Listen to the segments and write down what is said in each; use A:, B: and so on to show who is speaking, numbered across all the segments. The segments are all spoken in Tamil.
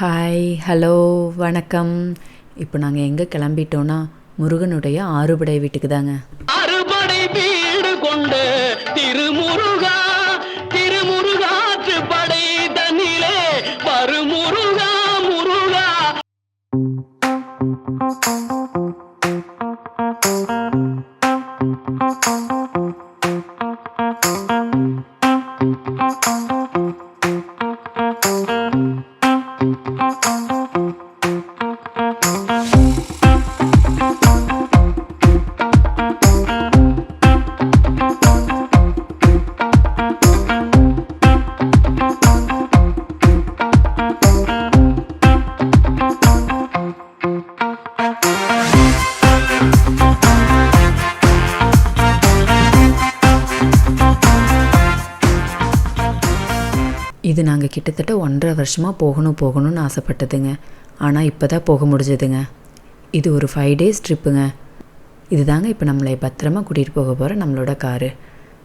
A: ஹாய், ஹலோ, வணக்கம். இப்போ நாங்கள் எங்கே கிளம்பிட்டோன்னா முருகனுடைய ஆறுபடை வீட்டுக்கு தாங்க.
B: அறுபடை வீடு கொண்ட திருமுருகா, திருமுருகாற்று படை தன்னிலே வருமுருகா முருகா.
A: இது நாங்கள் கிட்டத்தட்ட 1.5 வருஷமாக போகணும்னு ஆசைப்பட்டதுங்க. ஆனால் இப்போ தான் போக முடிஞ்சதுங்க. இது ஒரு 5 டேஸ் ட்ரிப்புங்க. இது தாங்க இப்போ நம்மளை பத்திரமா கூட்டிகிட்டு போக போகிற நம்மளோட காரு.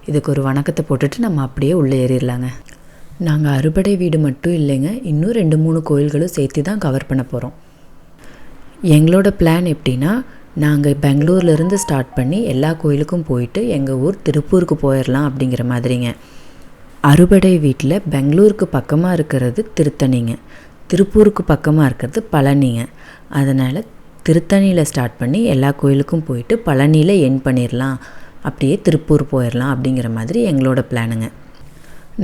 A: இதுக்கு ஒரு வணக்கத்தை போட்டுட்டு நம்ம அப்படியே உள்ளே ஏறிடலாங்க. நாங்கள் அறுபடை வீடு மட்டும் இல்லைங்க, இன்னும் 2-3 கோயில்களும் சேர்த்து தான் கவர் பண்ண போகிறோம். எங்களோட பிளான் எப்படின்னா, நாங்கள் பெங்களூர்லேருந்து ஸ்டார்ட் பண்ணி எல்லா கோயிலுக்கும் போயிட்டு எங்கள் ஊர் திருப்பூருக்கு போயிடலாம் அப்படிங்கிற மாதிரிங்க. அறுபடை வீட்டில் பெங்களூருக்கு பக்கமாக இருக்கிறது திருத்தணிங்க, திருப்பூருக்கு பக்கமாக இருக்கிறது பழனிங்க. அதனால் திருத்தணியில் ஸ்டார்ட் பண்ணி எல்லா கோயிலுக்கும் போயிட்டு பழனியில் எண்ட் பண்ணிடலாம், அப்படியே திருப்பூர் போயிடலாம் அப்படிங்கிற மாதிரி எங்களோட பிளானுங்க.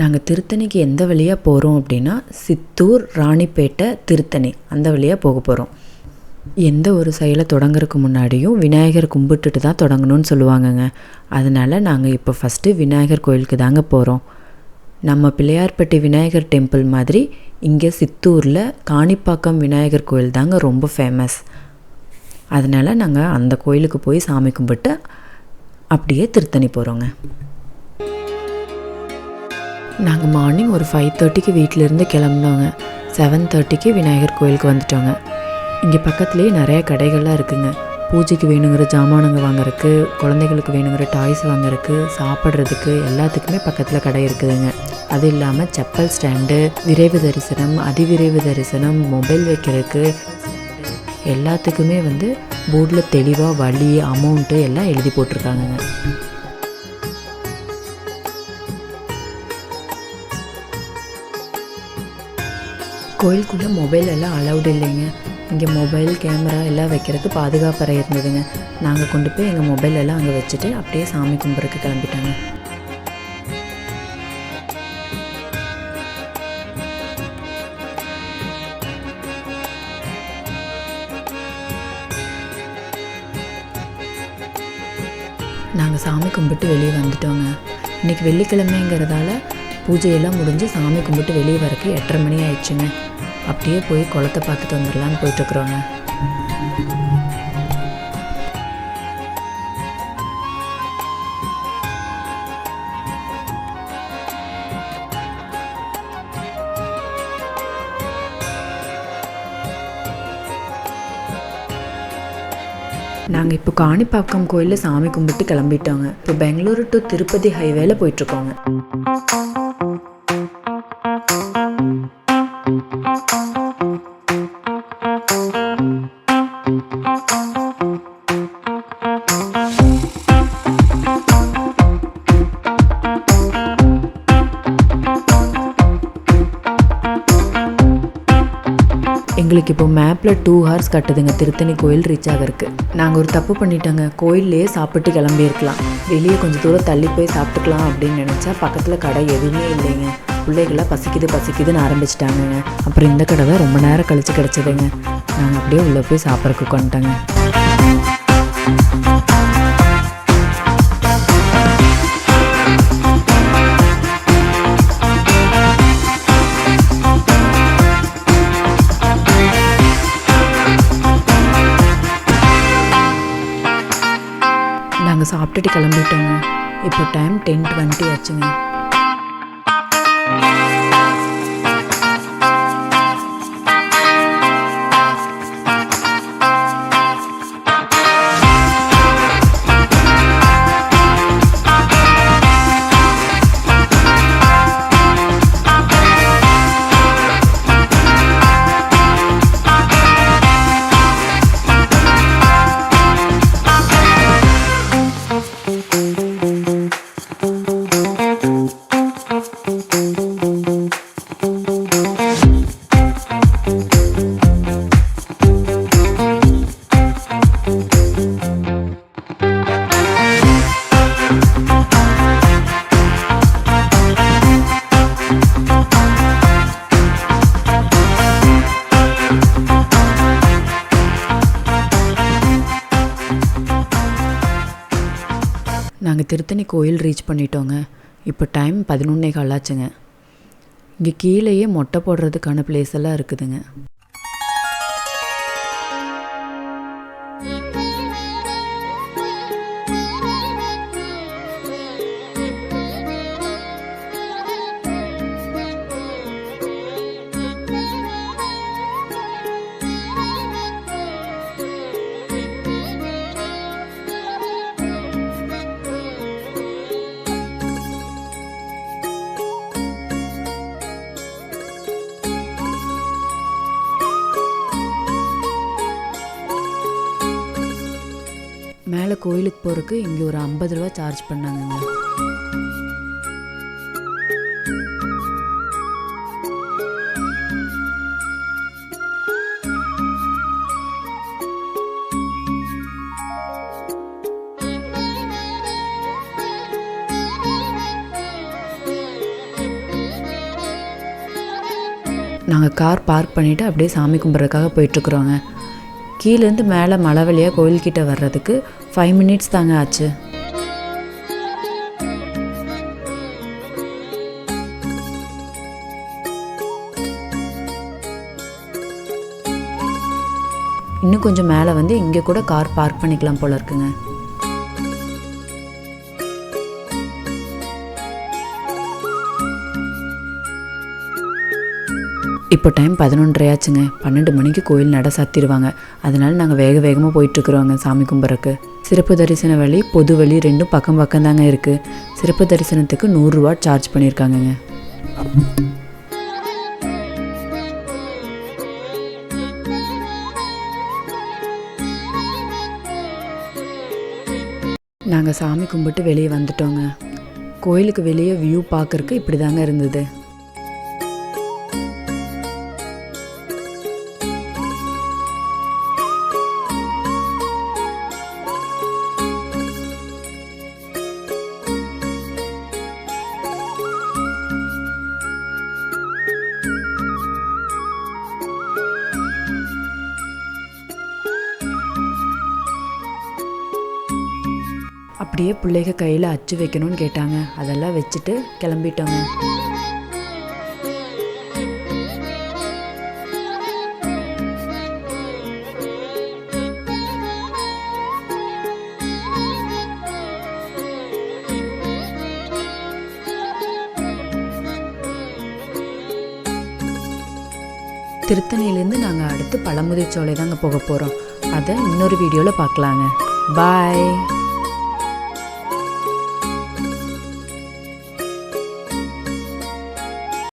A: நாங்கள் திருத்தணிக்கு எந்த வழியாக போகிறோம் அப்படின்னா, சித்தூர், ராணிப்பேட்டை, திருத்தணி அந்த வழியாக போக போகிறோம். எந்த ஒரு செயலை தொடங்குறதுக்கு முன்னாடியும் விநாயகர் கும்பிட்டுட்டு தான் தொடங்கணும்னு சொல்லுவாங்கங்க. அதனால் நாங்கள் இப்போ ஃபஸ்ட்டு விநாயகர் கோயிலுக்கு தாங்க போகிறோம். நம்ம பிள்ளையார்பட்டி விநாயகர் டெம்பிள் மாதிரி இங்கே சித்தூரில் காணிப்பாக்கம் விநாயகர் கோயில் தாங்க ரொம்ப ஃபேமஸ். அதனால் நாங்கள் அந்த கோயிலுக்கு போய் சாமி கும்பிட்டு அப்படியே திருத்தணி போகிறோங்க. நாங்கள் மார்னிங் ஒரு 5:30க்கு வீட்டிலேருந்து கிளம்புனோங்க. 7:30க்கு விநாயகர் கோயிலுக்கு வந்துட்டோங்க. இங்கே பக்கத்துலேயே நிறைய கடைகள்லாம் இருக்குங்க. பூஜைக்கு வேணுங்கிற ஜாமானுங்க வாங்குறதுக்கு, குழந்தைகளுக்கு வேணுங்கிற டாய்ஸ் வாங்குறதுக்கு, சாப்பிட்றதுக்கு எல்லாத்துக்குமே பக்கத்தில் கடை இருக்குதுங்க. அது இல்லாமல் செப்பல் ஸ்டாண்டு, விரைவு தரிசனம், அதிவிரைவு தரிசனம், மொபைல் வைக்கிறதுக்கு எல்லாத்துக்குமே போர்டில் தெளிவாக வழி, அமௌண்ட்டு எல்லாம் எழுதி போட்டிருக்காங்கங்க. கோயிலுக்குள்ளே மொபைல் எல்லாம் அலௌடு இல்லைங்க. இங்கே மொபைல், கேமரா எல்லாம் வைக்கிறதுக்கு பாதுகாப்பறை இருந்ததுங்க. நாங்கள் கொண்டு போய் எங்கள் மொபைல் எல்லாம் அங்கே வச்சுட்டு அப்படியே சாமி கும்பிட்றதுக்கு கிளம்பிட்டாங்க. நாங்கள் சாமி கும்பிட்டு வெளியே வந்துட்டோங்க. இன்றைக்கி வெள்ளிக்கிழமைங்கிறதால பூஜையெல்லாம் முடிஞ்சு சாமி கும்பிட்டு வெளியே வரக்கு 8:30 மணி ஆயிடுச்சுங்க. அப்படியே போய் குளத்தை பார்த்துட்டு வந்துடலான்னு போயிட்டுருக்குறோங்க. நாங்கள் இப்போ காணிப்பாக்கம் கோயிலில் சாமி கும்பிட்டு கிளம்பிட்டோங்க. இப்போ பெங்களூரு டு திருப்பதி ஹைவேல போயிட்டுருக்கோங்க. எங்களுக்கு இப்போ மேப்பில் 2 hours கட்டுதுங்க திருத்தணி கோயில் ரீச் ஆகிறதுக்கு. நாங்கள் ஒரு தப்பு பண்ணிட்டோங்க. கோயிலே சாப்பிட்டு கிளம்பியிருக்கலாம், வெளியே கொஞ்சம் தூரம் தள்ளி போய் சாப்பிட்டுக்கலாம் அப்படின்னு நினச்சா பக்கத்தில் கடை எதுவுமே இல்லைங்க. பிள்ளைகள்லாம் பசிக்குதுன்னு ஆரம்பிச்சிட்டாங்கங்க. அப்புறம் இந்த கடை தான் ரொம்ப நேரம் கழித்து கிடச்சிதுங்க. நாங்கள் அப்படியே உள்ளே போய் சாப்பிட்றதுக்கு கொண்டுட்டோங்க. நாங்கள் சாப்பிட்டுட்டு கிளம்பிட்டோங்க. இப்போ டைம் 10:20 ஆச்சுங்க. நாங்கள் திருத்தணி கோயில் ரீச் பண்ணிட்டோங்க. இப்போ டைம் 11:15 ஆச்சுங்க. இங்கே கீழேயே மொட்டை போடுறதுக்கான பிளேஸ் எல்லாம் இருக்குதுங்க. மேலே கோயிலுக்கு போகிறதுக்கு இங்கே ஒரு 50 ரூபா சார்ஜ் பண்ணாங்கங்க. நாங்கள் கார் பார்க் பண்ணிவிட்டு அப்படியே சாமி கும்பிட்றதுக்காக போயிட்டுருக்குறோங்க. கீழேருந்து மேலே மலை வழியாக கோயில்கிட்ட வர்றதுக்கு 5 மினிட்ஸ் தாங்க ஆச்சு. இன்னும் கொஞ்சம் மேலே வந்து இங்கே கூட கார் பார்க் பண்ணிக்கலாம் போல இருக்குங்க. இப்போ டைம் 11:30 ஆச்சுங்க. 12 மணிக்கு கோயில் நட சாத்திடுவாங்க. அதனால நாங்கள் வேகமாக போயிட்டுருக்குறோங்க சாமி கும்பிட்றக்கு. சிறப்பு தரிசன வழி, பொது வழி ரெண்டும் பக்கம் பக்கம் தாங்க இருக்குது. சிறப்பு தரிசனத்துக்கு 100 ரூபா சார்ஜ் பண்ணியிருக்காங்கங்க. நாங்கள் சாமி கும்பிட்டு வெளியே வந்துட்டோங்க. கோயிலுக்கு வெளியே வியூ பார்க்குறக்கு இப்படி தாங்க இருந்தது. அப்படியே பிள்ளைங்க கையில் அச்சு வைக்கணும்னு கேட்டாங்க. அதெல்லாம் வச்சுட்டு கிளம்பிட்டோங்க. திருத்தணியிலேருந்து நாங்கள் அடுத்து பழமுதிர்ச்சோலை தாங்க போக போகிறோம். அதை இன்னொரு வீடியோவில் பார்க்கலாங்க. பாய்.